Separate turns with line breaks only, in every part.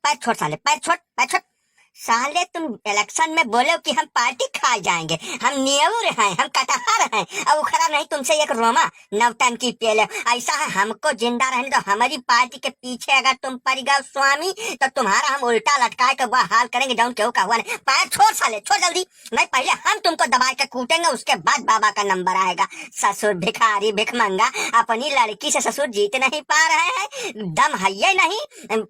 पैर छोड़ साले, पैर छोड़, पैर छोड़। साले तुम इलेक्शन में बोले हो कि हम पार्टी खा जाएंगे, हम न्यूर हैं, हम कटहर हैं, अब उखड़ा नहीं तुमसे एक रोमा। नवटंकी पेले ऐसा है, हमको जिंदा रहने दो। हमारी पार्टी के पीछे अगर तुम पड़ गए स्वामी तो तुम्हारा हम उल्टा लटकाए के वह हाल करेंगे जौन केहू का हुआ नहीं। पैर छोड़ साले, छोड़ जल्दी, नहीं पहले हम तुमको दबा के कूटेंगे, उसके बाद बाबा का नंबर आएगा। ससुर भिखारी भिखमंगा, अपनी लड़की से ससुर जीत नहीं पा रहे हैं, दम है ये नहीं,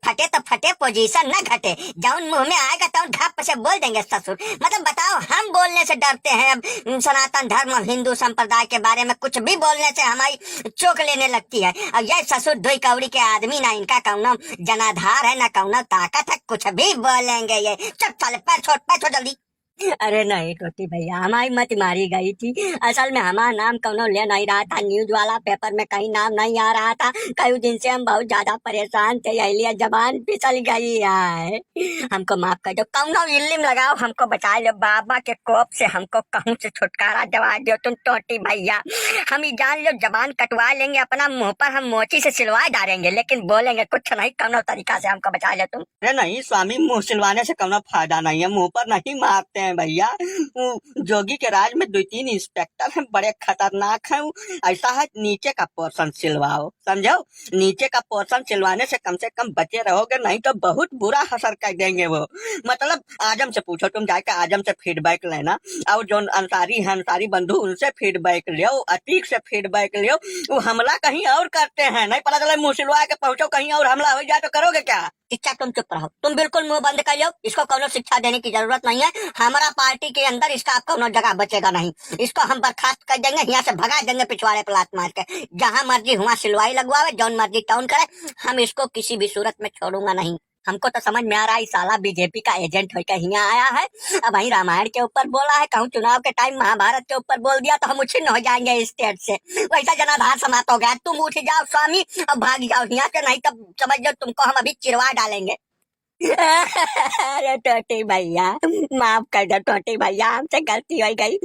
फटे तो फटे, पोजीशन न घटे, जौन मुंह में आएगा तो ढप से बोल देंगे ससुर। मतलब बताओ, हम बोलने से डरते हैं? अब सनातन धर्म और हिंदू संप्रदाय के बारे में कुछ भी बोलने से हमारी चोक लेने लगती है। और ये ससुर दुई कौड़ी के आदमी, ना इनका कौनो जनाधार है, ना कौनो ताकत है, कुछ भी बोलेंगे ये। चल साले, पैर छोड़, पैर छोड़ जल्दी। अरे नहीं टोटी भैया, हमारी मत मारी गई थी। असल में हमारा नाम कौनो ले नहीं रहा था, न्यूज वाला पेपर में कहीं नाम नहीं आ रहा था। कई दिन से हम बहुत ज्यादा परेशान थे, इसलिए जबान फिसल गई है। हमको माफ कर दो, कौनो इल्लिम लगाओ, हमको बचा लो बाबा के कोप से, हमको कहूँ से छुटकारा दिवा दो तुम टोटी भैया। हम ही जान लो, जबान कटवा लेंगे, अपना मुंह पर हम मोची से सिलवा डालेंगे, लेकिन बोलेंगे कुछ नहीं, कौनो तरीका से हमको बचा लो तुम।
अरे नहीं स्वामी, मुंह सिलवाने से कौनो फायदा नहीं है, मुंह पर नहीं मारते हैं भैया। जोगी के राज में 2-3 इंस्पेक्टर हैं, बड़े खतरनाक हैं। ऐसा है, नीचे का पोर्शन सिलवाओ, समझो। नीचे का पोर्शन सिलवाने से कम बचे रहोगे, नहीं तो बहुत बुरा असर कर देंगे वो। मतलब आजम से पूछो, तुम जाके आजम से फीडबैक लेना, और जो अंसारी है, अंसारी बंधु, उनसे फीडबैक लियो, अतीक से फीडबैक लियो। वो हमला कहीं और करते हैं, नहीं पता चला मुंह सिलवा के पहुंचो कहीं और हमला हो जाए तो करोगे क्या?
शिक्षा तुम चुप रहो, तुम बिल्कुल मुंह बंद कर लो, इसको कोनो शिक्षा देने की जरूरत नहीं है। हमारा पार्टी के अंदर इसका अब कोनो जगह बचेगा नहीं, इसको हम बर्खास्त कर देंगे, यहाँ से भगा देंगे पिछवाड़े पर लात मार के। जहाँ मर्जी हुआ सिलवाई लगवावे, जौन मर्जी टाउन करे, हम इसको किसी भी सूरत में छोड़ूंगा नहीं। हमको तो समझ में आ रहा है, साला बीजेपी का एजेंट होकर यहाँ आया है। अब वही रामायण के ऊपर बोला है, कहूँ चुनाव के टाइम महाभारत के ऊपर बोल दिया तो हम उच्छिन्न हो जाएंगे इस स्टेट से। वैसा जनाधार समाप्त हो गया। तुम उठ जाओ स्वामी, अब भाग जाओ यहाँ से, नहीं तब समझ लो तुमको हम अभी चिरवा डालेंगे। अरे टोटी भैया, माफ कर दो टोटी भैया, हमसे गलती हो गई।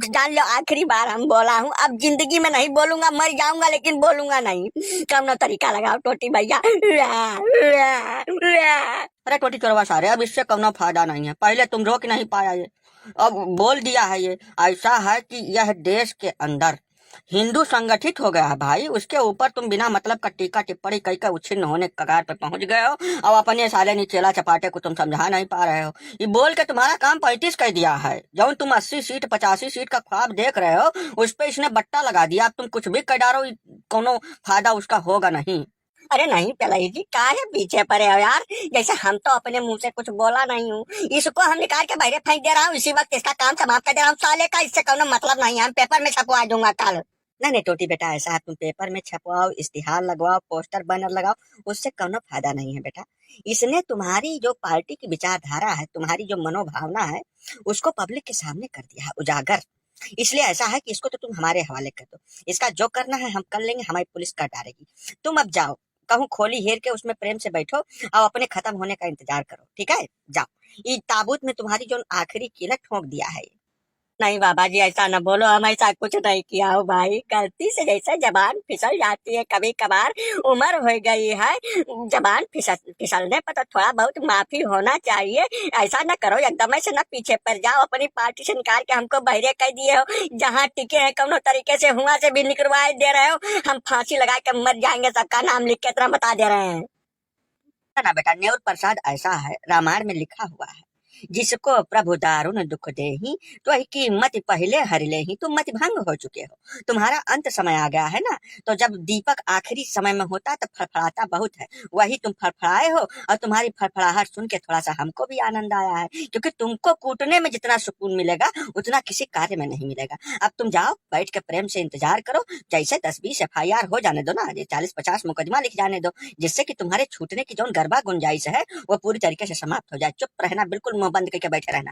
जान लो आखिरी बार हम बोला हूँ, अब जिंदगी में नहीं बोलूंगा, मर जाऊंगा लेकिन बोलूंगा नहीं। कौनो तरीका लगाओ टोटी भैया।
अरे टोटी चोरवा सारे, अब इससे कौनो फायदा नहीं है, पहले तुम रोक नहीं पाया ये, अब बोल दिया है ये। ऐसा है कि यह देश के अंदर हिंदू संगठित हो गया है भाई, उसके ऊपर तुम बिना मतलब का टीका टिप्पणी कई का उच्छिन्न होने के कगार पर पहुंच गए हो, और अपने साले नीचेला चपाटे को तुम समझा नहीं पा रहे हो। ये बोल के तुम्हारा काम 35 कर दिया है, जब तुम 80 सीट 85 सीट का ख्वाब देख रहे हो, उस पे इसने बट्टा लगा दिया। अब तुम कुछ भी कर डालो, कोनो फायदा उसका होगा नहीं।
अरे नहीं पलाई जी, काहे पीछे पड़े हो यार? जैसे हम तो अपने मुंह से कुछ बोला नहीं हूँ, इसको हम निकाल के बाहर फेंक दे रहा हूँ, इसी वक्त इसका काम समाप्त कर दे रहा हूँ। साले का इससे कोनो मतलब नहीं है, हम पेपर में छपवा दूंगा कल।
नहीं नहीं टोटी बेटा, ऐसा है, तुम पेपर में छपवाओ, इश्तिहार लगवाओ, पोस्टर बैनर लगाओ, उससे कोनो फायदा नहीं है बेटा। इसने तुम्हारी जो पार्टी की विचारधारा है, तुम्हारी जो मनोभावना है, उसको पब्लिक के सामने कर दिया है उजागर। इसलिए ऐसा है कि इसको तो तुम हमारे हवाले कर दो, इसका जो करना है हम कर लेंगे, हमारी पुलिस कर डालेगी। तुम अब जाओ, कहूँ खोली हेर के उसमें प्रेम से बैठो और अपने खत्म होने का इंतजार करो, ठीक है? जाओ, ये ताबूत में तुम्हारी जो आखिरी कीलत ठोक दिया है।
नहीं बाबा जी, ऐसा न बोलो, हम ऐसा कुछ नहीं किया हो भाई, गलती से जैसे जबान फिसल जाती है कभी कभार, उम्र हो गई है, जबान फिसलने पर तो थोड़ा बहुत माफी होना चाहिए। ऐसा न करो, एकदम से न पीछे पड़ जाओ, अपनी पार्टी से निकाल के हमको बहरे कर दिए हो। जहाँ टिके हैं कौनो तरीके से हुआ से भी निकलवा दे रहे हो, हम फांसी लगा के मर जाएंगे, सबका नाम लिख के तरह बता दे रहे हैं।
ना बेटा, न्यूर प्रसाद ऐसा है, रामायण में लिखा हुआ है, जिसको प्रभु दारुण दुख देहि, तो की मति पहले हर लेहि। तुम मति भंग हो चुके हो, तुम्हारा अंत समय आ गया है ना। तो जब दीपक आखिरी समय में होता तो फड़फड़ाता बहुत है, वही तुम फड़फड़ाए हो, और तुम्हारी फड़फड़ाहट सुन के थोड़ा सा हमको भी आनंद आया है, क्योंकि तुमको कूटने में जितना सुकून मिलेगा उतना किसी कार्य में नहीं मिलेगा। अब तुम जाओ, बैठ के प्रेम से इंतजार करो, जैसे 10-20 FIR हो जाने दो ना, 40-50 मुकदमा लिख जाने दो, जिससे कि तुम्हारे छूटने की जो गरबा गुंजाइश है वो पूरी तरीके से समाप्त हो जाए। चुप रहना, बिल्कुल मुंह बंद करके बैठे रहना।